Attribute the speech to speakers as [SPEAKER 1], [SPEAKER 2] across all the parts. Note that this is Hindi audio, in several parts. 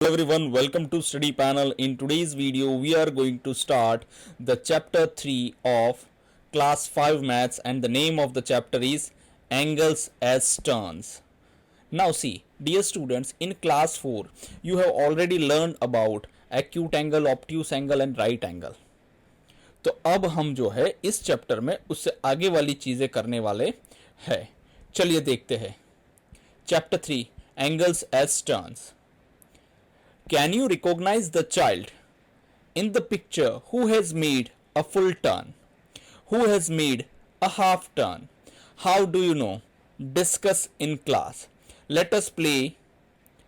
[SPEAKER 1] Hello everyone, welcome to study panel. In today's video we are going to start the chapter 3 of class 5 maths, and the name of the chapter is angles as turns. Now see, dear students, in class 4 you have already learned about acute angle, obtuse angle and right angle. तो अब हम जो है इस चैप्टर में उससे आगे वाली चीजें करने वाले हैं. चलिए देखते हैं. Chapter 3 angles as turns. Can you recognize the child in the picture who has made a full turn? Who has made a half turn? How do you know? Discuss in class. Let us play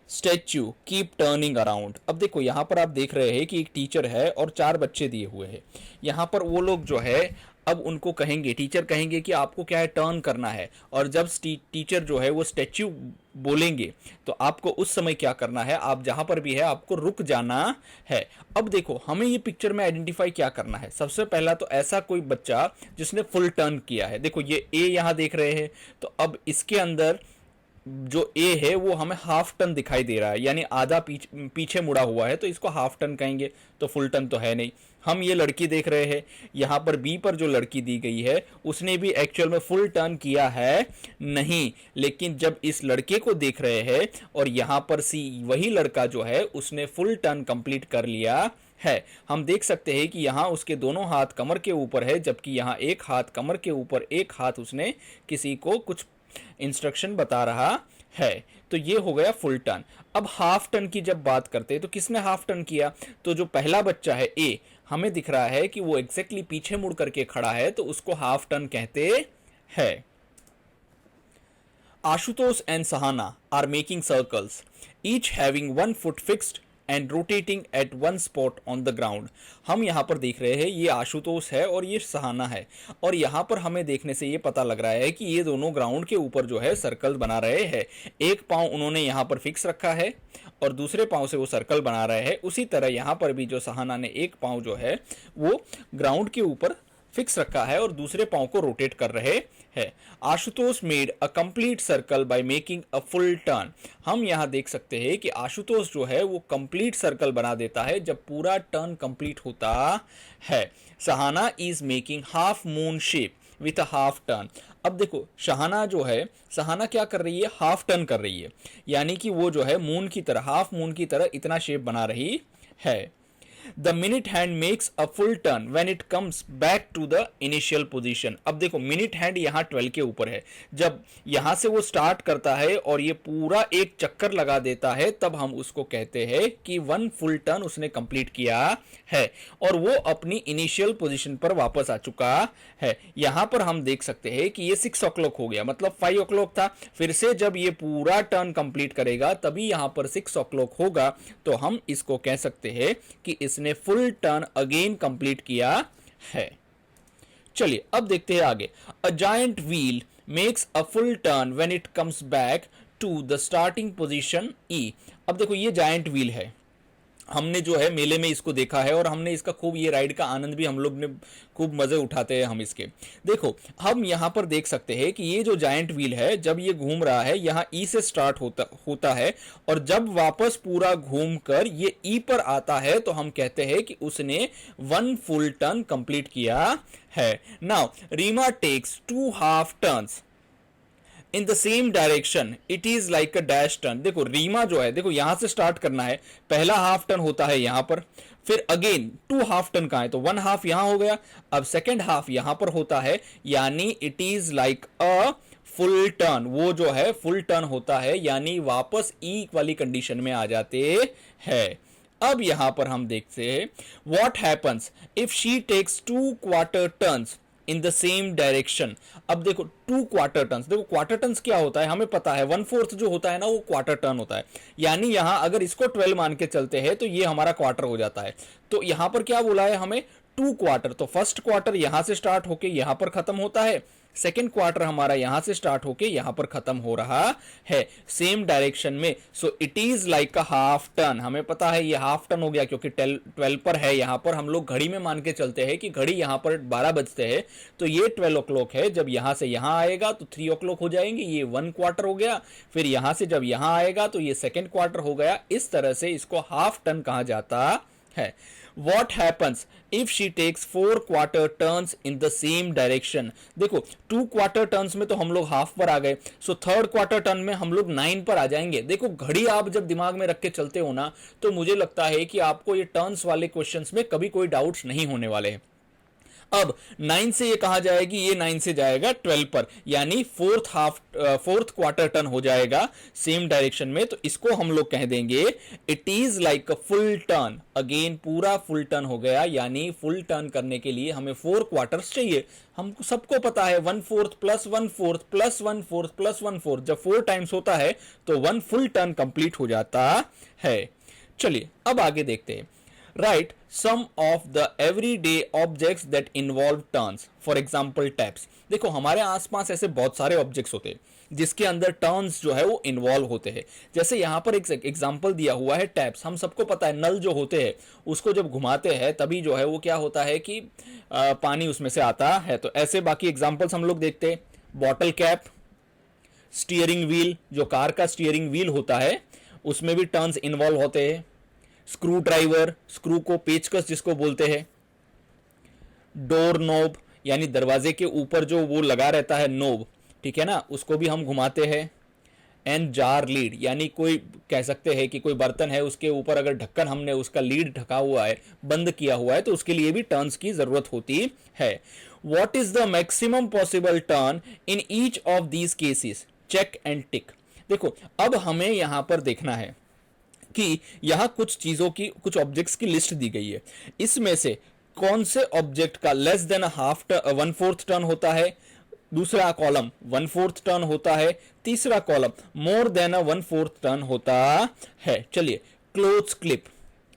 [SPEAKER 1] statue keep turning around. अब देखो यहाँ पर आप देख रहे हैं कि एक टीचर है और 4 बच्चे दिए हुए हैं. यहाँ पर वो लोग जो है अब उनको कहेंगे, टीचर कहेंगे कि आपको क्या है, टर्न करना है. और जब टीचर जो है वो स्टैच्यू बोलेंगे तो आपको उस समय क्या करना है, आप जहां पर भी है आपको रुक जाना है. अब देखो हमें ये पिक्चर में आइडेंटिफाई क्या करना है. सबसे पहला तो ऐसा कोई बच्चा जिसने फुल टर्न किया है. देखो ये ए यहां देख रहे हैं, तो अब इसके अंदर जो ए है वो हमें हाफ टर्न दिखाई दे रहा है, यानी आधा पीछे मुड़ा हुआ है, तो इसको हाफ टर्न कहेंगे. तो फुल टर्न तो है नहीं. हम ये लड़की देख रहे हैं, यहाँ पर बी पर जो लड़की दी गई है उसने भी एक्चुअल में फुल टर्न किया है नहीं. लेकिन जब इस लड़के को देख रहे हैं और यहाँ पर सी वही लड़का जो है उसने फुल टर्न कंप्लीट कर लिया है. हम देख सकते हैं कि यहाँ उसके दोनों हाथ कमर के ऊपर है, जबकि यहाँ एक हाथ कमर के ऊपर, एक हाथ उसने किसी को कुछ इंस्ट्रक्शन बता रहा है. तो ये हो गया फुल टर्न. अब हाफ टर्न की जब बात करते हैं तो किसने हाफ टर्न किया, तो जो पहला बच्चा है ए, हमें दिख रहा है कि वो एग्जैक्टली पीछे मुड़ करके खड़ा है, तो उसको हाफ टर्न कहते हैं. Ashutosh and Sahana are making circles, each having one foot fixed and rotating at one spot on the ground. हम यहाँ पर देख रहे हैं ये आशुतोष है और ये सहाना है, और यहाँ पर हमें देखने से ये पता लग रहा है कि ये दोनों ग्राउंड के ऊपर जो है सर्कल बना रहे हैं. एक पाँव उन्होंने यहाँ पर फिक्स रखा है और दूसरे पाँव से वो सर्कल बना रहे हैं. उसी तरह यहाँ पर भी जो सहाना ने एक पाँव जो है वो ग्राउंड के ऊपर फिक्स रखा है और दूसरे पाँव को रोटेट कर रहे हैं. Ashutosh made a complete circle by making a full turn. हम यहाँ देख सकते हैं कि आशुतोष जो है वो कंप्लीट सर्कल बना देता है जब पूरा टर्न कंप्लीट होता है. Sahana is making half moon shape with a half turn. अब देखो सहाना जो है, सहाना क्या कर रही है, हाफ टर्न कर रही है, यानी कि वो जो है मून की तरह, हाफ मून की तरह इतना शेप बना रही है. The minute hand makes a full turn when it comes back to the initial position. अब देखो मिनट हैंड यहाँ 12 के ऊपर है. जब यहाँ से वो स्टार्ट करता है और ये पूरा एक चक्कर लगा देता है, तब हम उसको कहते हैं कि वन फुल टर्न उसने कंप्लीट किया है और वो अपनी इनिशियल पोजीशन पर वापस आ चुका है. यहाँ पर हम देख सकते हैं कि ये 6 o'clock हो गया, मतलब 5 o'clock था. फिर से जब ये पूरा टर्न कंप्लीट करेगा तभी यहाँ पर 6 o'clock होगा, तो हम इसको कह सकते हैं कि इसने फुल टर्न अगेन कंप्लीट किया है. चलिए अब देखते हैं आगे. A giant wheel makes a full turn when it comes back to the starting position E. अब देखो ये जायंट व्हील है, हमने जो है मेले में इसको देखा है और हमने इसका खूब, ये राइड का आनंद भी हम लोग ने खूब मजे उठाते हैं हम इसके. देखो हम यहाँ पर देख सकते हैं कि ये जो जायंट व्हील है जब ये घूम रहा है यहाँ ई से स्टार्ट होता है और जब वापस पूरा घूमकर ये ई पर आता है तो हम कहते हैं कि उसने वन फुल टर्न कंप्लीट किया है. Now Reema takes 2 half turns in the same direction, it is like a dash turn. देखो रीमा जो है, देखो यहां से स्टार्ट करना है, पहला हाफ टर्न होता है यहां पर, फिर अगेन 2 हाफ टर्न कहां है, तो 1 हाफ यहां हो गया, अब सेकेंड हाफ यहां पर होता है, यानी it is like a full turn. वो जो है फुल टर्न होता है, यानी वापस ई वाली कंडीशन में आ जाते हैं. अब यहां पर हम देखते हैं what happens if she takes 2 quarter turns in the same direction. अब देखो 2 क्वार्टर टर्न्स, देखो क्वार्टर टर्न्स क्या होता है हमें पता है, 1/4 जो होता है ना वो क्वार्टर टर्न होता है, यानी यहां अगर इसको 12 मान के चलते हैं तो ये हमारा क्वार्टर हो जाता है. तो यहां पर क्या बोला है हमें, 2 क्वार्टर. तो फर्स्ट क्वार्टर यहां से स्टार्ट होके यहां पर खत्म होता है, सेकेंड क्वार्टर हमारा यहां से स्टार्ट होके यहां पर खत्म हो रहा है सेम डायरेक्शन में। So it is like a half turn. हमें पता है ये हाफ टर्न हो गया क्योंकि 12 पर है। यहां पर हम लोग घड़ी में मान के चलते हैं कि घड़ी यहां पर 12 बजते हैं, तो ये 12 o'clock है। जब यहां से यहां आएगा तो 3 o'clock हो जाएंगे, ये 1 क्वार्टर हो गया। फिर यहां से जब यहां आएगा तो ये सेकेंड क्वार्टर हो गया। इस तरह से इसको हाफ टर्न कहा जाता है। What happens if she takes 4 quarter turns in the same direction? देखो 2 क्वार्टर टर्न्स में तो हम लोग हाफ पर आ गए, सो थर्ड क्वार्टर टर्न में हम लोग 9 पर आ जाएंगे। देखो घड़ी आप जब दिमाग में रख के चलते हो ना, तो मुझे लगता है कि आपको ये टर्न्स वाले क्वेश्चंस में कभी कोई डाउट्स नहीं होने वाले हैं। अब 9 से ये कहा जाएगी, ये 9 से जाएगा 12 पर, यानी फोर्थ क्वार्टर टर्न हो जाएगा सेम डायरेक्शन में। तो इसको हम लोग कह देंगे it is like a full turn. Again पूरा फुल टर्न हो गया, यानी फुल टर्न करने के लिए हमें 4 क्वार्टर्स चाहिए। हमको सबको पता है 1/4 प्लस 1/4 प्लस 1/4 प्लस 1/4, जब 4 टाइम्स होता है तो 1 फुल टर्न कंप्लीट हो जाता है। चलिए अब आगे देखते हैं। Write some of the everyday objects that involve turns. For example, taps. देखो हमारे आसपास ऐसे बहुत सारे ऑब्जेक्ट्स होते हैं जिसके अंदर टर्न्स जो है वो इन्वॉल्व होते हैं। जैसे यहाँ पर एक एग्जांपल दिया हुआ है टैप्स। हम सबको पता है नल जो होते हैं उसको जब घुमाते हैं तभी जो है वो क्या होता है कि पानी उसमें से आता है। तो ऐसे बाकी एग्जांपल्स हम लोग देखते हैं। बॉटल कैप, स्टीयरिंग व्हील, जो कार का स्टीयरिंग व्हील होता है उसमें भी टर्न्स इन्वॉल्व होते हैं। स्क्रू ड्राइवर, स्क्रू को पेचकस जिसको बोलते हैं। डोर नोब, यानी दरवाजे के ऊपर जो वो लगा रहता है नोब, ठीक है ना, उसको भी हम घुमाते हैं। एंड जार लीड, यानी कोई कह सकते हैं कि कोई बर्तन है उसके ऊपर अगर ढक्कन हमने उसका लीड ढका हुआ है, बंद किया हुआ है, तो उसके लिए भी टर्न्स की जरूरत होती है। What is the maximum possible turn in each of these cases? Check and tick. देखो अब हमें यहां पर देखना है कि यहां कुछ चीजों की, कुछ ऑब्जेक्ट्स की लिस्ट दी गई है। इसमें से कौन से ऑब्जेक्ट का लेस देन हाफ 1/4 टर्न होता है, दूसरा कॉलम 1/4 टर्न होता है, तीसरा कॉलम मोर देन 1/4 टर्न होता है। चलिए क्लोथ क्लिप,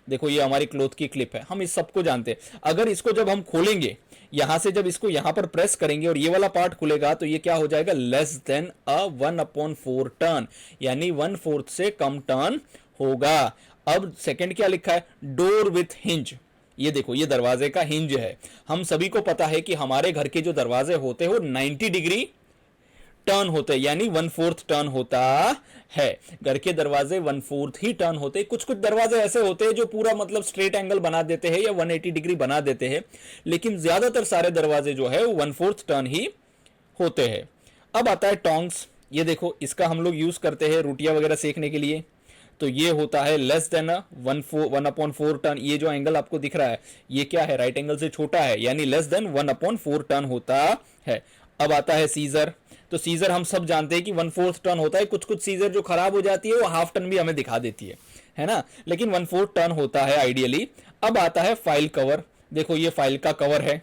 [SPEAKER 1] देखो ये हमारी क्लोथ की क्लिप है, हम इस सबको जानते हैं। अगर इसको जब हम खोलेंगे यहां से, जब इसको यहां पर प्रेस करेंगे और ये वाला पार्ट खुलेगा तो ये क्या हो जाएगा? लेस देन 1/4 टर्न, यानी 1/4 से कम टर्न होगा। अब सेकंड क्या लिखा है? Door with hinge. ये देखो ये दरवाजे का हिंज है। हम सभी को पता है कि हमारे घर के जो दरवाजे होते हैं वो 90 डिग्री टर्न होते हैं, यानी 1/4 टर्न होता है। घर के दरवाजे 1/4 ही टर्न होते हैं। कुछ कुछ दरवाजे ऐसे होते हैं जो पूरा मतलब स्ट्रेट एंगल बना देते हैं या 180 डिग्री बना देते हैं, लेकिन ज्यादातर सारे दरवाजे जो है वो 1/4 टर्न ही होते हैं। अब आता है टोंग्स। ये देखो इसका हम लोग यूज करते हैं रोटियां वगैरह सेकने के लिए। तो ये होता है लेस देन 1/4 टर्न। ये जो एंगल आपको दिख रहा है ये क्या है? राइट एंगल से छोटा है, यानी लेस देन 1/4 टर्न होता है। अब आता है सीजर। तो सीजर हम सब जानते हैं कि 1/4 टर्न होता है। कुछ कुछ सीजर जो खराब हो जाती है वो हाफ टर्न भी हमें दिखा देती है ना, लेकिन 1/4 टर्न होता है आइडियली। अब आता है फाइल कवर। देखो ये फाइल का कवर है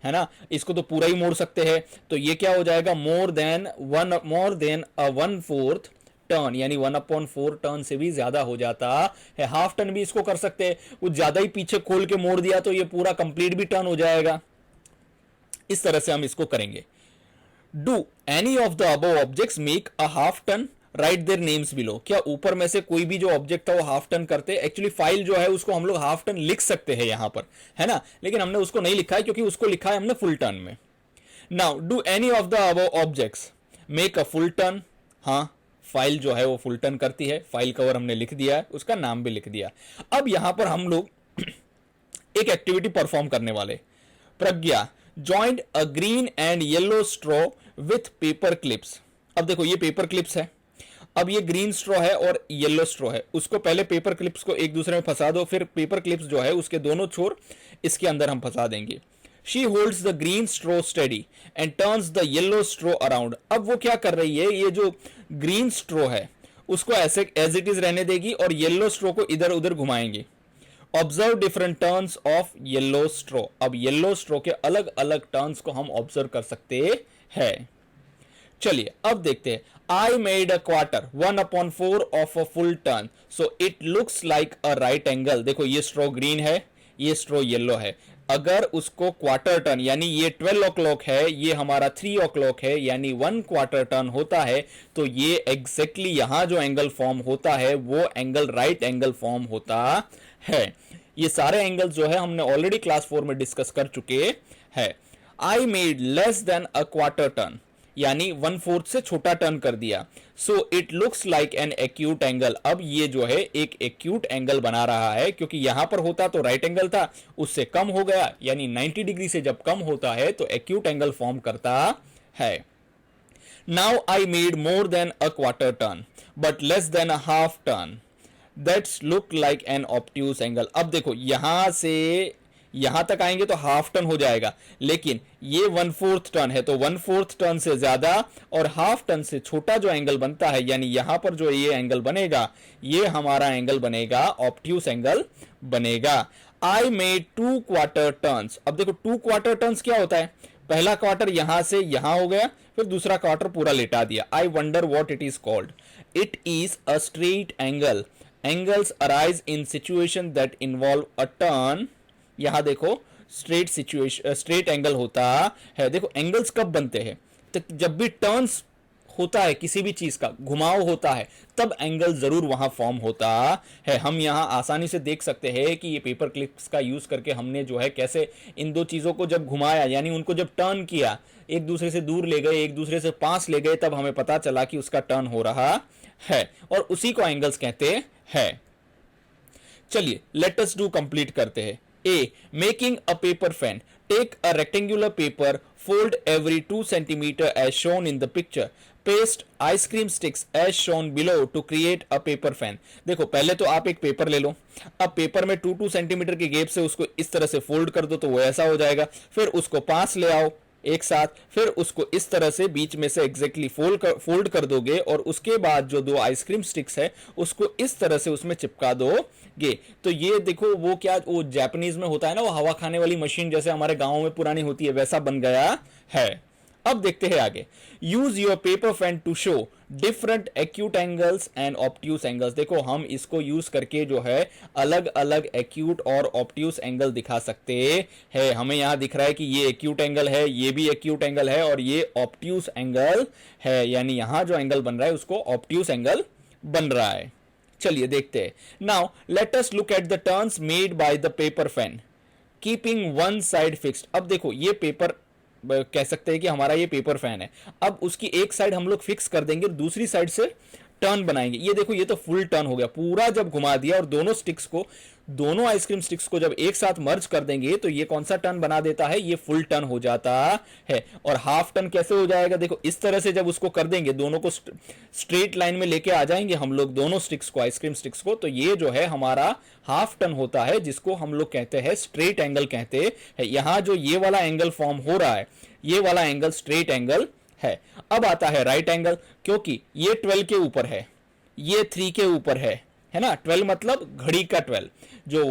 [SPEAKER 1] ना, इसको तो पूरा ही मोड़ सकते हैं। तो ये क्या हो जाएगा? मोर देन 1/4 टर्न, यानी 1/4 टर्न से भी ज्यादा हो जाता है। हाफ टर्न भी इसको कर सकते हैं, कुछ ज्यादा ही पीछे खोल के मोड़ दिया तो ये पूरा कंप्लीट भी टर्न हो जाएगा। इस तरह से हम इसको करेंगे। Do any of the above objects make a half turn? Right their names below. क्या ऊपर में से कोई भी जो ऑब्जेक्ट है वो हाफ टर्न करते हैं? एक्चुअली फाइल जो है उसको हम लोग हाफ टर्न लिख सकते हैं यहां पर, है ना, लेकिन हमने उसको नहीं लिखा है क्योंकि उसको लिखा है हमने फुल टर्न में। Now do any of the above objects make a full turn? हाँ, फाइल जो है वो फुल टर्न करती है। फाइल कवर हमने लिख दिया है, उसका नाम भी लिख दिया। अब यहां पर हम लोग एक एक्टिविटी परफॉर्म करने वाले। Pragya joined a green and yellow straw with paper clips. अब देखो ये पेपर क्लिप्स है। अब ये ग्रीन स्ट्रॉ है और येलो स्ट्रॉ है, उसको पहले पेपर क्लिप्स को एक दूसरे में फंसा दो, फिर पेपर क्लिप्स जो है उसके दोनों छोर इसके अंदर हम फंसा देंगे। She holds the green straw steady and turns the yellow straw around. अब वो क्या कर रही है? ये जो ग्रीन स्ट्रो है उसको ऐसे एज इट इज रहने देगी और येलो स्ट्रो को इधर उधर घुमाएंगे। Observe different turns of yellow straw. अब येलो स्ट्रो के अलग अलग टर्न्स को हम ऑब्जर्व कर सकते हैं। चलिए अब देखते हैं। I made a quarter 1/4 of a full turn, so it looks like a right angle. देखो ये स्ट्रो ग्रीन है, ये स्ट्रो येलो है। अगर उसको क्वार्टर टर्न, यानी ये 12 o'clock है, ये हमारा 3 o'clock है, यानी 1 क्वार्टर टर्न होता है, तो ये एग्जैक्टली यहां जो एंगल फॉर्म होता है वो एंगल राइट एंगल फॉर्म होता है। ये सारे एंगल जो है हमने ऑलरेडी क्लास 4 में डिस्कस कर चुके हैं। I made less than a quarter turn, यानी 1/4 से छोटा टर्न कर दिया। So it looks like an acute angle. अब ये जो है एक एक्यूट एंगल बना रहा है, क्योंकि यहां पर होता तो राइट एंगल था, उससे कम हो गया, यानी 90 डिग्री से जब कम होता है तो एक्यूट एंगल फॉर्म करता है। Now I made more than a quarter turn but less than a half turn, that's look like an obtuse angle. अब देखो यहां से यहां तक आएंगे तो हाफ टर्न हो जाएगा, लेकिन ये 1/4 टर्न है, तो 1/4 टर्न से ज्यादा और हाफ टर्न से छोटा जो एंगल बनता है, यानी यहां पर जो ये एंगल बनेगा, ये हमारा एंगल बनेगा ऑब्ट्यूज एंगल बनेगा। I made 2 quarter turns. अब देखो 2 क्वार्टर टर्न्स क्या होता है, पहला क्वार्टर यहां से यहां हो गया, फिर दूसरा क्वार्टर पूरा लेटा दिया। I wonder what it is called. It is a straight angle. Angles arise in situation that involve a turn. यहां देखो स्ट्रेट सिचुएशन, स्ट्रेट एंगल होता है। देखो एंगल्स कब बनते हैं, तो जब भी टर्न्स होता है, किसी भी चीज का घुमाव होता है, तब एंगल जरूर वहां फॉर्म होता है। हम यहां आसानी से देख सकते हैं कि ये पेपर क्लिप्स का यूज करके हमने जो है कैसे इन दो चीजों को जब घुमाया, यानी उनको जब टर्न किया, एक दूसरे से दूर ले गए, एक दूसरे से पास ले गए, तब हमें पता चला कि उसका टर्न हो रहा है, और उसी को एंगल्स कहते हैं। चलिए लेट अस डू कंप्लीट करते हैं। A. Making a paper fan. Take a rectangular paper, fold every 2 centimeter as shown in the picture. Paste ice cream sticks as shown below to create a paper fan. देखो पहले तो आप एक पेपर ले लो, अब पेपर में 2-2 सेंटीमीटर के गैप से उसको इस तरह से फोल्ड कर दो तो वो ऐसा हो जाएगा। फिर उसको पास ले आओ एक साथ, फिर उसको इस तरह से बीच में से एग्जैक्टली फोल्ड कर दोगे, और उसके बाद जो 2 आइसक्रीम स्टिक्स है उसको इस तरह से उसमें चिपका दोगे। तो ये देखो वो क्या, वो जापानीज में होता है ना, वो हवा खाने वाली मशीन जैसे हमारे गांव में पुरानी होती है, वैसा बन गया है। अब देखते हैं आगे। Use your paper fan to show different acute angles and obtuse angles. देखो हम इसको यूज करके जो है अलग अलग एक्यूट और ऑब्ट्यूज एंगल दिखा सकते हैं। हमें यहां दिख रहा है कि ये एक्यूट एंगल है, ये भी एक्यूट एंगल है, और ये ऑब्ट्यूज एंगल है, यानी यहां जो एंगल बन रहा है उसको ऑब्ट्यूज एंगल बन रहा है। चलिए देखते हैं। Now let us look at the turns made by the paper fan keeping one side fixed. अब देखो ये पेपर कह सकते हैं कि हमारा ये पेपर फैन है, अब उसकी एक साइड हम लोग फिक्स कर देंगे, दूसरी साइड से टर्न बनाएंगे। ये देखो ये तो फुल टर्न हो गया, पूरा जब घुमा दिया, और दोनों स्टिक्स को, दोनों आइसक्रीम स्टिक्स को जब एक साथ मर्ज कर देंगे तो ये कौन सा टर्न बना देता है, ये फुल टर्न हो जाता है। और हाफ टर्न कैसे हो जाएगा, देखो इस तरह से जब उसको कर देंगे, दोनों को स्ट्रेट लाइन में लेके आ जाएंगे हम लोग दोनों स्टिक्स को, आइसक्रीम स्टिक्स को, तो ये जो है हमारा हाफ टर्न होता है, जिसको हम लोग कहते हैं स्ट्रेट एंगल कहते हैं। यहां जो ये वाला एंगल फॉर्म हो रहा है, ये वाला एंगल स्ट्रेट एंगल है। अब आता है राइट एंगल, क्योंकि ये 12 के ऊपर है, ये 3 के ऊपर है ना, 12 मतलब घड़ी का 12, जो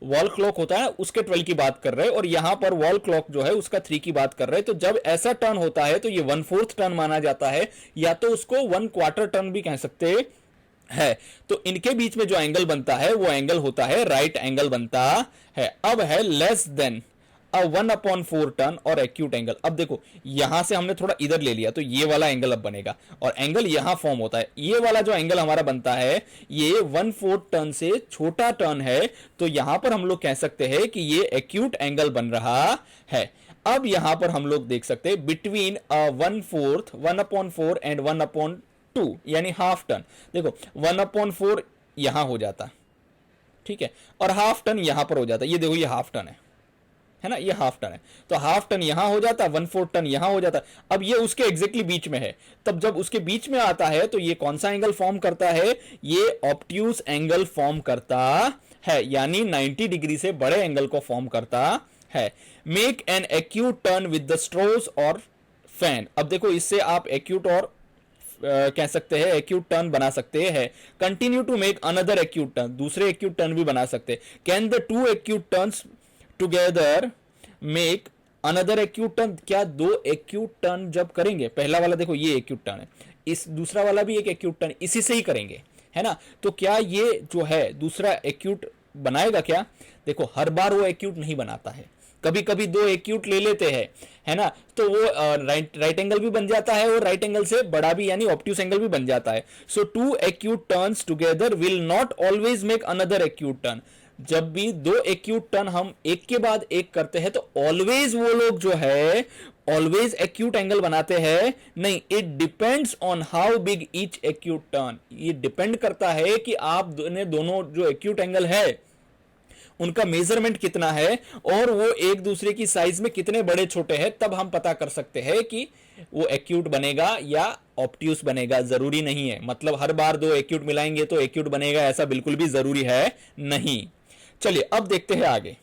[SPEAKER 1] वॉल क्लॉक होता है उसके 12 की बात कर रहे हैं, और यहां पर वॉल क्लॉक जो है उसका 3 की बात कर रहे हैं। तो जब ऐसा टर्न होता है तो ये 1/4 टर्न माना जाता है, या तो उसको 1 क्वार्टर टर्न भी कह सकते है। तो इनके बीच में जो एंगल बनता है वो एंगल होता है राइट एंगल बनता है। अब है लेस देन अ 1/4 टर्न और एक्यूट एंगल। अब देखो यहां से हमने थोड़ा इधर ले लिया, तो ये वाला एंगल अब बनेगा, और एंगल यहां फॉर्म होता है। ये वाला जो एंगल हमारा बनता है ये 1/4 टर्न से छोटा टर्न है, तो यहां पर हम लोग कह सकते हैं कि ये एक्यूट एंगल बन रहा है। अब यहां पर हम लोग देख सकते हैं बिटवीन 1/4, 1/4 एंड 1/2, यानी हाफ टर्न। देखो 1/4 यहां हो जाता, ठीक है, और हाफ टर्न यहां पर हो जाता। ये देखो ये हाफ टर्न है ना, ये हाफ टर्न है, तो हाफ टर्न यहां हो जाता, 1/4 टर्न यहां हो जाता। अब ये उसके एग्जैक्टली बीच में है, तब जब उसके बीच में आता है तो ये कौन सा एंगल फॉर्म करता है, ये ऑब्ट्यूज एंगल फॉर्म करता है, यानी 90 डिग्री से बड़े एंगल को फॉर्म करता है। Make an acute turn with the स्ट्रोस और फैन। अब देखो इससे आप एक्यूट और कह सकते हैं एक्यूट टर्न बना सकते हैं। Continue to make another acute turn, दूसरे एक्यूट टर्न भी बना सकते हैं। Can the 2 acute turns together make another acute turn. क्या 2 एक्यूट टर्न जब करेंगे, पहला वाला देखो ये एक्यूट टर्न है, इस दूसरा वाला भी एक एक्यूट टर्न इसी से ही करेंगे, है ना, तो क्या ये जो है दूसरा एक्यूट बनाएगा क्या, देखो हर बार वो एक्यूट नहीं बनाता है, कभी कभी दो एक्यूट ले लेते हैं, है ना, तो वो राइट एंगल भी बन जाता है और राइट एंगल से बड़ा भी यानी ऑब्ट्यूस एंगल भी बन जाता है। So two acute turns together will not always make another acute turn. जब भी दो एक्यूट टर्न हम एक के बाद एक करते हैं तो ऑलवेज वो लोग जो है ऑलवेज एक्यूट एंगल बनाते हैं नहीं, it depends on how big each acute turn. ये डिपेंड करता है कि आप दोनों जो एक्यूट एंगल है उनका मेजरमेंट कितना है और वो एक दूसरे की साइज में कितने बड़े छोटे हैं, तब हम पता कर सकते हैं कि वो एक्यूट बनेगा या ऑब्ट्यूस बनेगा। जरूरी नहीं है, मतलब हर बार दो एक्यूट मिलाएंगे तो एक्यूट बनेगा ऐसा बिल्कुल भी जरूरी है नहीं। चलिए अब देखते हैं आगे।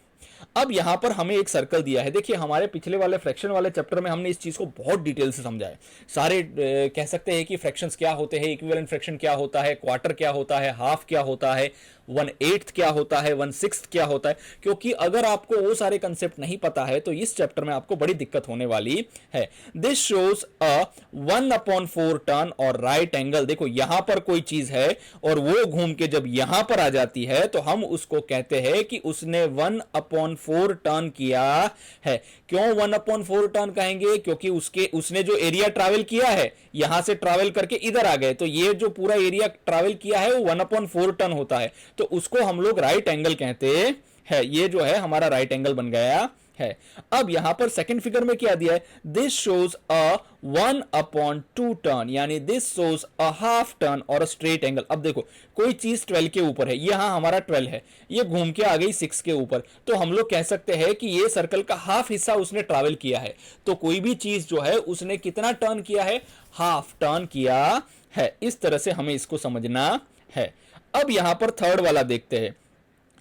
[SPEAKER 1] अब यहां पर हमें एक सर्कल दिया है। देखिए हमारे पिछले वाले फ्रैक्शन वाले चैप्टर में हमने इस चीज को बहुत डिटेल से समझा है। सारे कह सकते हैं कि फ्रैक्शंस क्या होते हैं, इक्विवेलेंट फ्रैक्शन क्या होता है, क्वार्टर क्या होता है, हाफ क्या होता है, 1/8 क्या होता है, 1/6 क्या होता है। क्योंकि अगर आपको वो सारे कंसेप्ट नहीं पता है तो इस चैप्टर में आपको बड़ी दिक्कत होने वाली है। दिस शोज अ 1/4 टर्न और राइट एंगल। देखो यहां पर कोई चीज है और वो घूम के जब यहां पर आ जाती है तो हम उसको कहते हैं कि उसने 1/4 टर्न किया है। क्यों 1/4 टर्न कहेंगे? क्योंकि उसने जो एरिया ट्रैवल किया है यहां से ट्रैवल करके इधर आ गए, तो ये जो पूरा एरिया ट्रैवल किया है वो 1/4 टर्न होता है, तो उसको हम लोग राइट एंगल कहते हैं। ये जो है हमारा राइट एंगल बन गया है। अब यहां पर सेकंड फिगर में क्या दिया है? दिस शोज अ 1/2 टर्न, यानी this shows a half turn और अ स्ट्रेट एंगल। अब देखो कोई चीज 12 के ऊपर है, यहां हमारा 12 है, ये घूम के आ गई 6 के ऊपर, तो हम लोग कह सकते हैं कि ये सर्कल का हाफ हिस्सा उसने ट्रैवल किया है। तो कोई भी चीज जो है उसने कितना टर्न किया है? हाफ टर्न किया है। इस तरह से हमें इसको समझना है। अब यहां पर थर्ड वाला देखते हैं।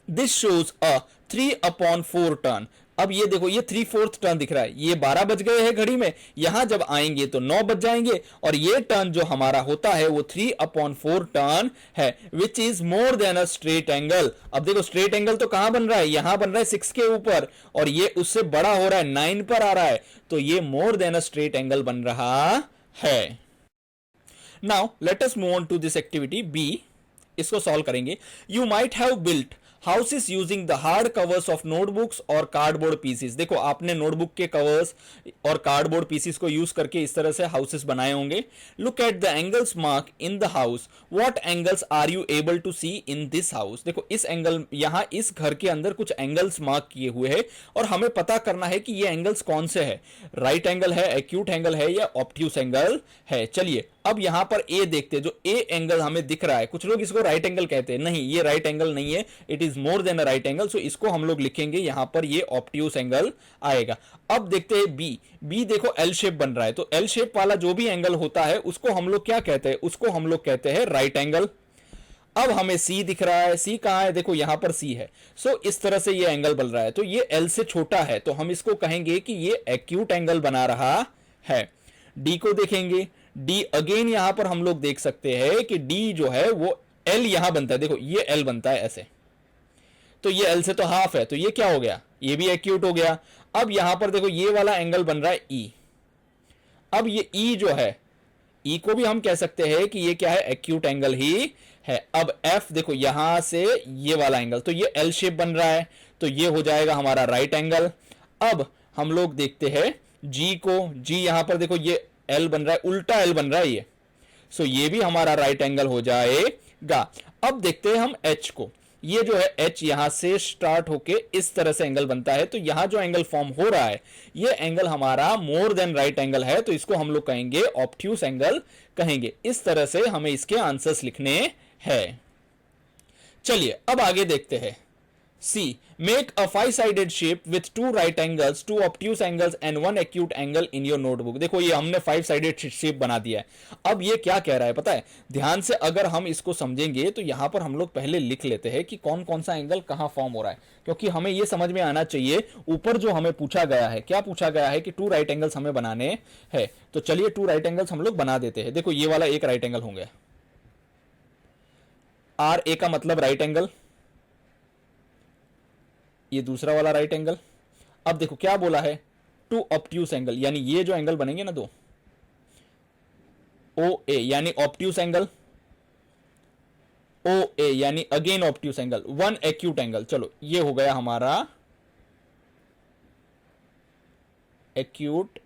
[SPEAKER 1] This shows a 3/4 turn. अब ये देखो ये 3/4 टर्न दिख रहा है, ये 12 बज गए हैं घड़ी में, यहां जब आएंगे तो 9 बज जाएंगे, और ये टर्न जो हमारा होता है वो 3/4 टर्न है, which is more than a straight angle. अब देखो स्ट्रेट एंगल तो कहां बन रहा है? यहां बन रहा है 6 के ऊपर, और ये उससे बड़ा हो रहा है 9 पर आ रहा है, तो ये more than a straight angle बन रहा है। Now let us move on to this activity B. इसको सॉल्व करेंगे। You might have built houses using the hard covers of notebooks और कार्डबोर्ड पीसीस। देखो आपने नोटबुक के कवर्स और कार्डबोर्ड पीसीस को यूज करके इस तरह से हाउसेस बनाए होंगे। Look at the angles mark in the house, what angles are you able to see in this house. देखो इस एंगल, यहां इस घर के अंदर कुछ एंगल्स मार्क किए हुए हैं और हमें पता करना है कि ये एंगल्स कौन से है, राइट एंगल है, एक्यूट एंगल है या ऑब्ट्यूस एंगल है। चलिए अब यहां पर ए देखते हैं। जो ए एंगल हमें दिख रहा है, कुछ लोग इसको राइट एंगल कहते हैं, नहीं ये राइट एंगल नहीं है, it is more than a right angle, so इसको हम लोग लिखेंगे यहां पर ये ऑब्ट्यूस एंगल आएगा। अब देखते हैं बी। बी देखो एल शेप बन रहा है, तो एल शेप वाला जो भी एंगल होता है उसको हम लोग क्या कहते हैं? उसको हम लोग कहते हैं राइट एंगल। अब हमें सी दिख रहा है, सी कहां है? देखो यहां पर सी है, सो इस तरह से ये एंगल बन रहा है, तो ये एल से छोटा है, तो हम इसको कहेंगे कि ये एक्यूट एंगल बना रहा है। डी को देखेंगे, डी अगेन यहां पर हम लोग देख सकते हैं कि डी जो है वो एल यहां बनता है, देखो ये एल बनता है ऐसे, तो ये एल से तो हाफ है, तो ये क्या हो गया? ये भी एक्यूट हो गया। अब यहां पर देखो ये वाला एंगल बन रहा है ई। अब ये ई जो है, ई को भी हम कह सकते हैं कि ये क्या है? एक्यूट एंगल ही है। अब एफ देखो यहां से ये वाला एंगल, तो ये एल शेप बन रहा है, तो ये हो जाएगा हमारा राइट एंगल। अब हम लोग देखते हैं जी को, जी यहां पर देखो ये एल बन रहा है, उल्टा एल बन रहा है ये, सो ये भी हमारा राइट एंगल हो जाएगा। अब देखते हैं हम एच को, ये जो है एच यहां से स्टार्ट होके इस तरह से एंगल बनता है, तो यहां जो एंगल फॉर्म हो रहा है ये एंगल हमारा मोर देन राइट एंगल है, तो इसको हम लोग कहेंगे ऑब्ट्यूस एंगल कहेंगे। इस तरह से हमें इसके आंसर्स लिखने हैं। चलिए अब आगे देखते हैं। C. Make a five-sided shape with two right angles, two obtuse angles and one acute angle in your notebook। देखो ये हमने 5-sided shape बना दिया है। अब ये क्या कह रहा है पता है? ध्यान से अगर हम इसको समझेंगे तो यहाँ पर हम लोग पहले लिख लेते हैं कि कौन कौन सा एंगल कहाँ फॉर्म हो रहा है, क्योंकि हमें ये समझ में आना चाहिए ऊपर जो हमें पूछा गया है, क्या पूछा गया है कि 2 राइट एंगल्स हमें बनाने हैं। तो चलिए 2 राइट एंगल्स हम लोग बना देते हैं। देखो ये वाला एक राइट एंगल होंगे, आर ए का मतलब राइट एंगल, ये दूसरा वाला राइट एंगल। अब देखो क्या बोला है? 2 ऑब्ट्यूस एंगल, यानी ये जो एंगल बनेंगे ना 2, ओ ए यानी ऑब्ट्यूस एंगल, ओ ए यानी again obtuse angle, 1 acute angle. चलो ये हो गया हमारा एक्यूट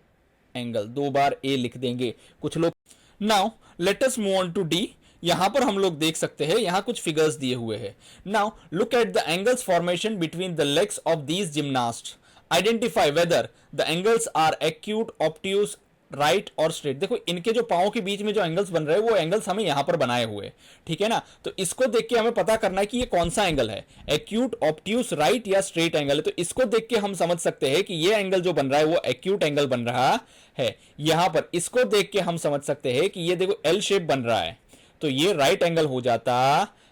[SPEAKER 1] एंगल, 2 बार ए लिख देंगे कुछ लोग। Now let us move on to D. यहां पर हम लोग देख सकते हैं, यहां कुछ फिगर्स दिए हुए हैं। Now look at the angles formation between the legs of these gymnast, identify whether the angles are acute, obtuse, right और स्ट्रेट। देखो इनके जो पांव के बीच में जो एंगल्स बन रहे हैं वो एंगल्स हमें यहां पर बनाए हुए हैं, ठीक है ना। तो इसको देख के हमें पता करना है कि ये कौन सा एंगल है, एक्यूट, ऑब्ट्यूज, राइट या स्ट्रेट एंगल है। तो इसको देख के हम समझ सकते हैं कि ये एंगल जो बन रहा है वो एक्यूट एंगल बन रहा है। यहां पर इसको देख के हम समझ सकते हैं कि ये देखो एल शेप बन रहा है, तो ये राइट एंगल हो जाता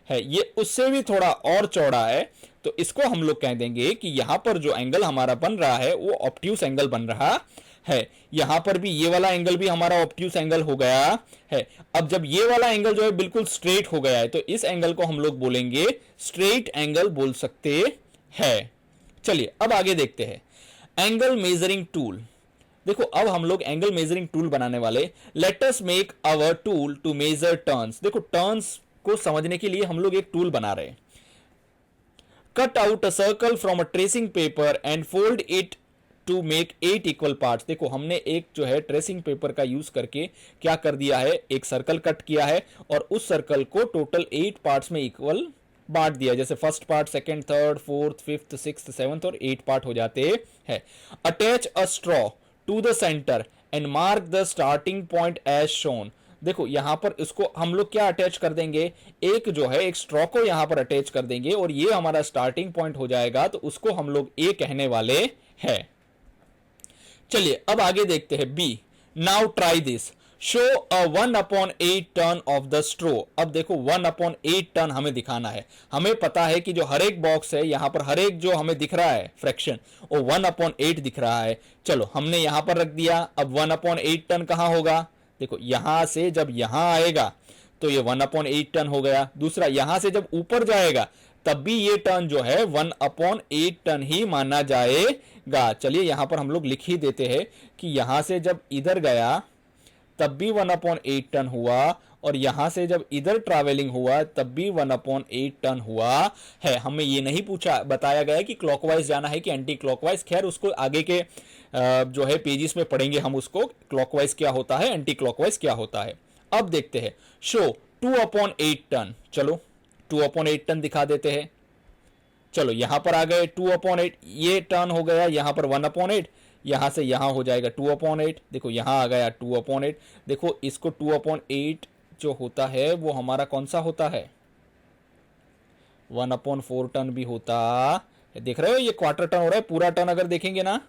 [SPEAKER 1] है। ये उससे भी थोड़ा और चौड़ा है, तो इसको हम लोग कह देंगे कि यहां पर जो एंगल हमारा बन रहा है वो ऑब्ट्यूज एंगल बन रहा है। यहां पर भी ये वाला एंगल भी हमारा ऑब्ट्यूज एंगल हो गया है। अब जब ये वाला एंगल जो है बिल्कुल स्ट्रेट हो गया है, तो इस एंगल को हम लोग बोलेंगे स्ट्रेट एंगल बोल सकते हैं। चलिए अब आगे देखते हैं, एंगल मेजरिंग टूल। देखो अब हम लोग एंगल मेजरिंग टूल बनाने वाले। Let us make our tool to measure turns. देखो टर्न्स को समझने के लिए हम लोग एक टूल बना रहे हैं। Cut out a circle from a tracing paper and fold it to make 8 equal parts. देखो हमने एक जो है ट्रेसिंग पेपर का यूज करके क्या कर दिया है, एक सर्कल कट किया है और उस सर्कल को टोटल 8 पार्ट्स में इक्वल बांट दिया। जैसे first part, second, third, fourth, fifth, sixth, seventh और 8 पार्ट हो जाते हैं। Attach a straw to the centre and mark the starting point as shown. देखो यहां पर इसको हम लोग क्या अटैच कर देंगे, एक जो है एक स्ट्रॉ को यहां पर अटैच कर देंगे और ये हमारा स्टार्टिंग पॉइंट हो जाएगा, तो उसको हम लोग ए कहने वाले हैं। चलिए अब आगे देखते हैं B. Now try this, show a 1/8 turn of the straw. अब देखो 1/8 टर्न हमें दिखाना है। हमें पता है कि जो हर एक बॉक्स है यहां पर हर एक जो हमें दिख रहा है फ्रैक्शन वो 1/8 दिख रहा है। चलो हमने यहां पर रख दिया। अब 1/8 टर्न कहां होगा, देखो यहां से जब यहां आएगा तो ये 1/8 टर्न हो गया। दूसरा यहां से जब ऊपर जाएगा तब भी ये टर्न जो है 1/8 टर्न ही माना जाएगा। चलिए यहां पर हम लोग लिख ही देते हैं कि यहां से जब इधर गया तब भी 1/8 टर्न हुआ और यहां से जब इधर ट्रैवलिंग हुआ तब भी 1/8 टर्न हुआ है। हमें ये नहीं पूछा बताया गया कि क्लॉकवाइज जाना है कि एंटी क्लॉकवाइज। खैर उसको आगे के जो है पेजेस में पढ़ेंगे हम, उसको क्लॉकवाइज क्या होता है, एंटी क्लॉकवाइज क्या होता है। अब देखते हैं, शो 2/8 टर्न। चलो 2/8 टर्न दिखा देते हैं। चलो यहां पर आ गए 2/8, ये टर्न हो गया यहां पर 1/8, यहां से यहां हो जाएगा 2/8। देखो यहां आ गया 2/8। देखो इसको 2/8 जो होता है वो हमारा कौन सा होता है, 1/4 टर्न भी होता है। देख रहे हो ये क्वार्टर टर्न हो रहा है, पूरा टर्न अगर देखेंगे ना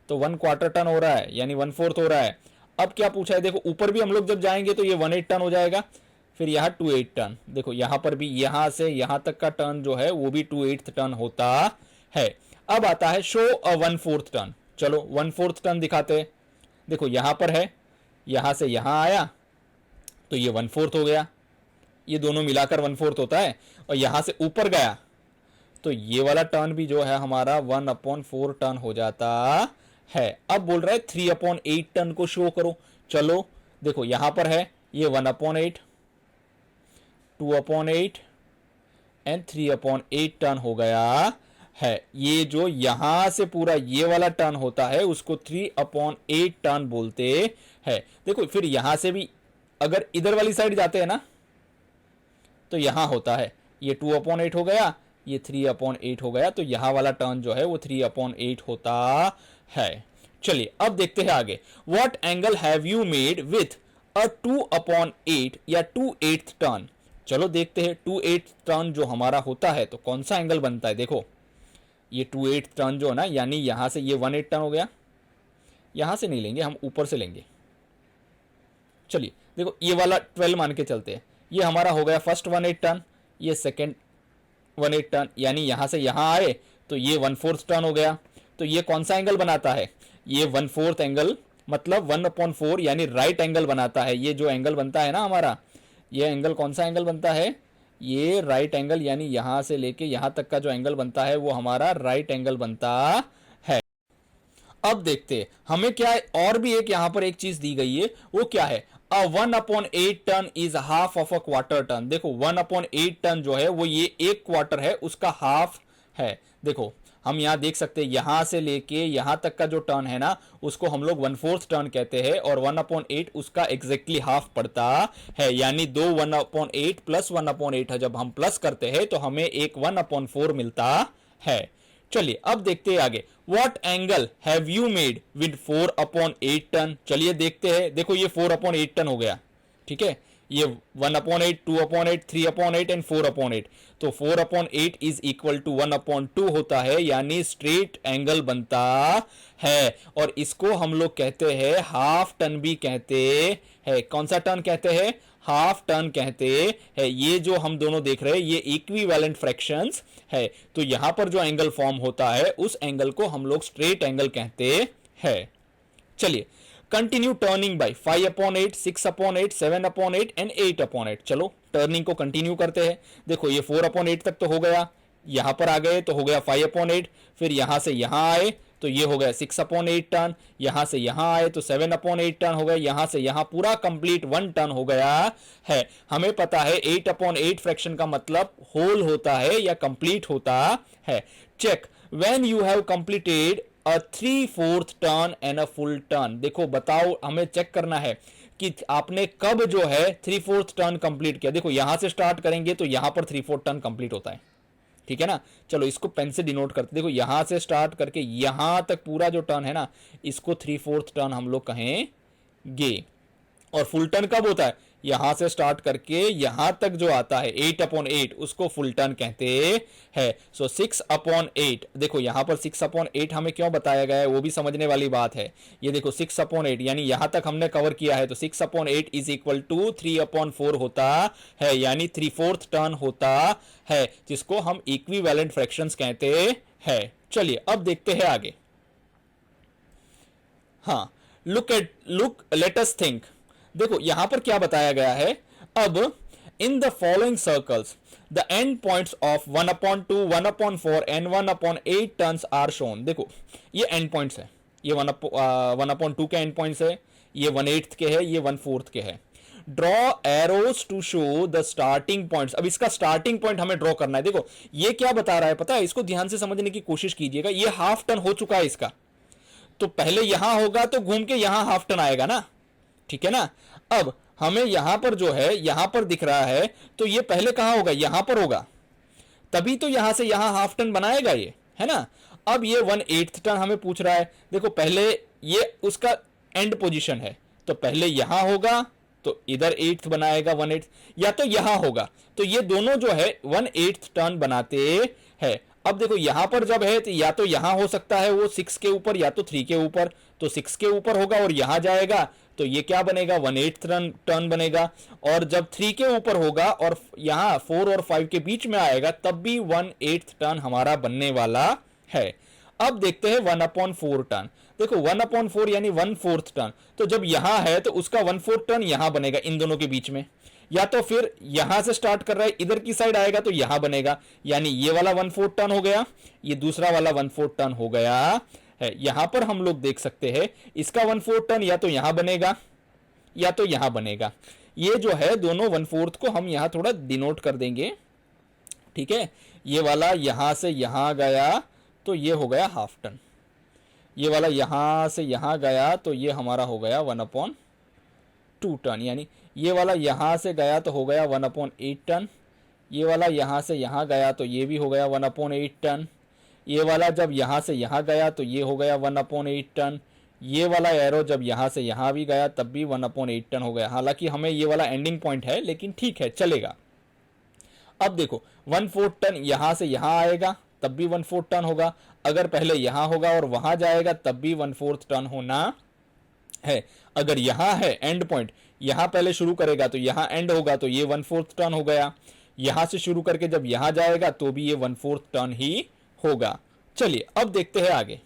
[SPEAKER 1] तो 1/4 टर्न हो रहा है, यानी 1/4 हो रहा है। अब क्या पूछा है, देखो ऊपर भी हम लोग जब जाएंगे तो ये 1/8 टर्न हो जाएगा, फिर यहाँ 2/8 टर्न। देखो यहाँ पर भी यहाँ से यहाँ तक का टर्न जो है वो भी 2/8 टर्न होता है। अब आता है शो अ 1/4 टर्न। चलो 1/4 टर्न दिखाते हैं। देखो यहाँ पर है, यहाँ से यहाँ आया तो ये 1/4 हो गया, ये दोनों मिलाकर 1/4 होता है। और यहाँ से ऊपर गया तो ये वाला टर्न भी जो है हमारा 1/4 टर्न हो जाता है। अब बोल रहा है 3/8 टर्न को शो करो। चलो देखो यहाँ पर है ये 1/8, 2/8 एंड 3/8 टर्न हो गया है। ये जो यहां से पूरा ये वाला टर्न होता है उसको 3/8 टर्न बोलते हैं। देखो फिर यहां से भी अगर इधर वाली साइड जाते हैं ना तो यहां होता है ये 2/8 हो गया, ये 3/8 हो गया, तो यहां वाला टर्न जो है वो 3/8 होता है। चलिए अब देखते हैं आगे, what angle have you made with a 2/8 या 2/8 टर्न। चलो देखते हैं 2/8 टर्न जो हमारा होता है तो कौन सा एंगल बनता है। देखो ये 2/8 टर्न जो है ना, यानी यहां से ये 1/8 टर्न हो गया, यहां से नहीं लेंगे हम ऊपर से लेंगे। चलिए देखो ये वाला 12 मान के चलते हैं, ये हमारा हो गया फर्स्ट 1/8 टर्न, ये सेकेंड 1/8 टर्न, यानी यहां से यहां आए तो ये 1/4 टर्न हो गया। तो ये कौन सा एंगल बनाता है, ये 1/4 एंगल, मतलब 1/4 यानी राइट एंगल बनाता है। ये जो एंगल बनता है ना हमारा, ये एंगल कौन सा एंगल बनता है, ये राइट एंगल, यानी यहां से लेके यहां तक का जो एंगल बनता है वो हमारा राइट एंगल बनता है। अब देखते हैं हमें क्या है, और भी एक यहां पर एक चीज दी गई है, वो क्या है, अ 1/8 turn is half of a quarter turn. देखो 1/8 टर्न जो है वो ये एक क्वार्टर है उसका हाफ है। देखो हम यहाँ देख सकते हैं यहाँ से लेके यहाँ तक का जो टर्न है ना उसको हम लोग 1/4 टर्न कहते हैं और 1/8 उसका एग्जैक्टली हाफ पड़ता है, यानी 2 1/8 प्लस 1/8 है, जब हम प्लस करते हैं तो हमें एक 1/4 मिलता है। चलिए अब देखते हैं आगे। What angle have you made with 4/8 turn? चलिए देखते हैं। देखो ये 4/8 टर्न हो गया, ठीक है, ये 1/8, 2/8, 3/8 एंड 4/8। तो 4/8 इज इक्वल टू 1/2 होता है, यानी स्ट्रेट एंगल बनता है। और इसको हम लोग कहते हैं हाफ टर्न भी कहते हैं। कौन सा टर्न कहते हैं? हाफ टर्न कहते हैं। ये जो हम दोनों देख रहे हैं ये इक्विवेलेंट फ्रैक्शंस है। तो यहां पर जो एंगल फॉर्म होता है उस एंगल को हम लोग स्ट्रेट एंगल कहते हैं। चलिए कंटिन्यू टर्निंग बाय 5/8, 6/8, 7/8 एंड 8/8। चलो टर्निंग को कंटिन्यू करते हैं। देखो ये 4/8 तक तो हो गया, यहां पर आ गए तो हो गया 5/8, फिर यहां से यहां आए तो ये हो गया 6/8 टर्न, यहां से यहां आए तो 7/8 टर्न हो गया, यहां से यहां पूरा कंप्लीट 1 टर्न हो गया है। हमें पता है 8/8 फ्रैक्शन का मतलब होल होता है या कंप्लीट होता है। Check when you have completed a 3/4 turn and a full turn. देखो बताओ, हमें चेक करना है कि आपने कब जो है 3/4 टर्न कंप्लीट किया। देखो यहां से स्टार्ट करेंगे तो यहां पर 3/4 टर्न कंप्लीट होता है, ठीक है ना। चलो इसको पेन से डिनोट करते। देखो यहां से स्टार्ट करके यहां तक पूरा जो टर्न है ना इसको 3/4 टर्न हम लोग कहेंगे। और फुल टर्न कब होता है? यहां से स्टार्ट करके यहां तक जो आता है 8/8 उसको फुल टर्न कहते हैं। सो 6/8, देखो यहां पर 6/8 हमें क्यों बताया गया है वो भी समझने वाली बात है। ये देखो 6/8 यानी यहां तक हमने कवर किया है, तो 6/8 इज इक्वल टू 3/4 होता है, यानी 3/4 टर्न होता है, जिसको हम इक्विवेलेंट फ्रैक्शंस कहते हैं। चलिए अब देखते हैं आगे। हाँ, लेट अस थिंक। देखो यहां पर क्या बताया गया है। अब in the following circles the end points of 1/2, 1/4 and 1/8 turns are shown. देखो ये एंड पॉइंट्स है, ये 1/2 के एंड पॉइंट्स है, ये 1/8 के है, ये 1/4 के है। Draw arrows to show the starting points. अब इसका स्टार्टिंग पॉइंट हमें ड्रॉ करना है। देखो ये क्या बता रहा है पता है, इसको ध्यान से समझने की कोशिश कीजिएगा। ये हाफ टर्न हो चुका है इसका, तो पहले यहां होगा तो घूम के यहां हाफ टर्न आएगा ना, ठीक है ना। अब हमें यहां पर जो है यहां पर दिख रहा है, तो ये पहले कहां होगा? यहां पर होगा, तभी तो यहां से यहां हाफ टर्न बनाएगा ये, है ना। अब ये 1/8 टर्न हमें पूछ रहा है। देखो पहले ये उसका एंड पोजीशन है, तो पहले यहां होगा तो इधर 8th बनाएगा 1/8, या तो यहां होगा, तो ये दोनों जो है 1/8 टर्न बनाते हैं। अब देखो यहां पर जब है तो या तो यहां हो सकता है वो 6 के ऊपर या तो 3 के ऊपर, तो 6 के ऊपर होगा और यहां जाएगा तो ये क्या बनेगा? 1/8 टर्न बनेगा। और जब 3 के ऊपर होगा और यहां 4 और 5 के बीच में आएगा तब भी 1/8 टर्न हमारा बनने वाला है। अब देखते हैं 1/4 टर्न। देखो 1/4 यानी 1/4 टर्न, तो जब यहां है तो उसका 1/4 टर्न यहां बनेगा इन दोनों के बीच में, या तो फिर यहां से स्टार्ट कर रहा है इधर की साइड आएगा तो यहां बनेगा, यानी ये वाला 1/4 टर्न हो गया, ये दूसरा वाला 1/4 टर्न हो गया है। यहां पर हम लोग देख सकते हैं इसका 1/4 टर्न या तो यहां बनेगा या तो यहां बनेगा। ये जो है दोनों 1/4 को हम यहां थोड़ा डिनोट कर देंगे, ठीक है। ये वाला यहां से यहां गया तो ये हो गया हाफ टर्न, ये वाला यहां से यहां गया तो ये हमारा हो गया 1/2 टर्न, यानी ये वाला यहां से गया तो हो गया 1/8 टर्न, ये वाला यहां से यहां गया तो ये भी हो गया 1/8 टर्न, ये वाला जब यहां से यहां गया तो ये हो गया 1/8 टर्न, ये वाला एरो जब यहां से यहां भी गया तब भी 1/8 टर्न हो गया। हालांकि हमें ये वाला एंडिंग पॉइंट है लेकिन ठीक है चलेगा। अब देखो 1/4 टर्न यहां से यहां आएगा तब भी 1/4 टर्न होगा, अगर पहले यहां होगा और वहां जाएगा तब भी 1/4 टर्न होना है। अगर यहां है एंड पॉइंट, यहां पहले शुरू करेगा तो यहां एंड होगा तो ये 1/4 टर्न हो गया, यहां से शुरू करके जब यहां जाएगा तो भी ये 1/4 टर्न ही होगा। चलिए अब देखते हैं आगे।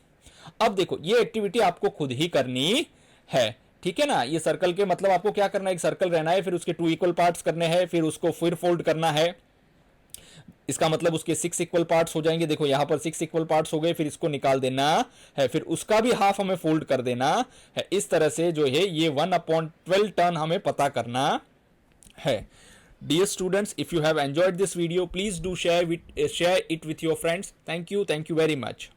[SPEAKER 1] अब देखो ये एक्टिविटी आपको खुद ही करनी है, ठीक है ना। ये सर्कल के मतलब आपको क्या करना है, एक सर्कल रहना है, फिर उसके 2 इक्वल पार्ट्स करने हैं, फिर उसको फिर फोल्ड करना है, इसका मतलब उसके 6 इक्वल पार्ट्स हो जाएंगे। देखो यहां पर 6 इक्वल पार्ट्स हो गए, फिर इसको निकाल देना है, फिर उसका भी हाफ हमें फोल्ड कर देना है। इस तरह से जो है ये 1/12 टर्न हमें पता करना है। Dear students, if you have enjoyed this video, please do share it with your friends. Thank you very much.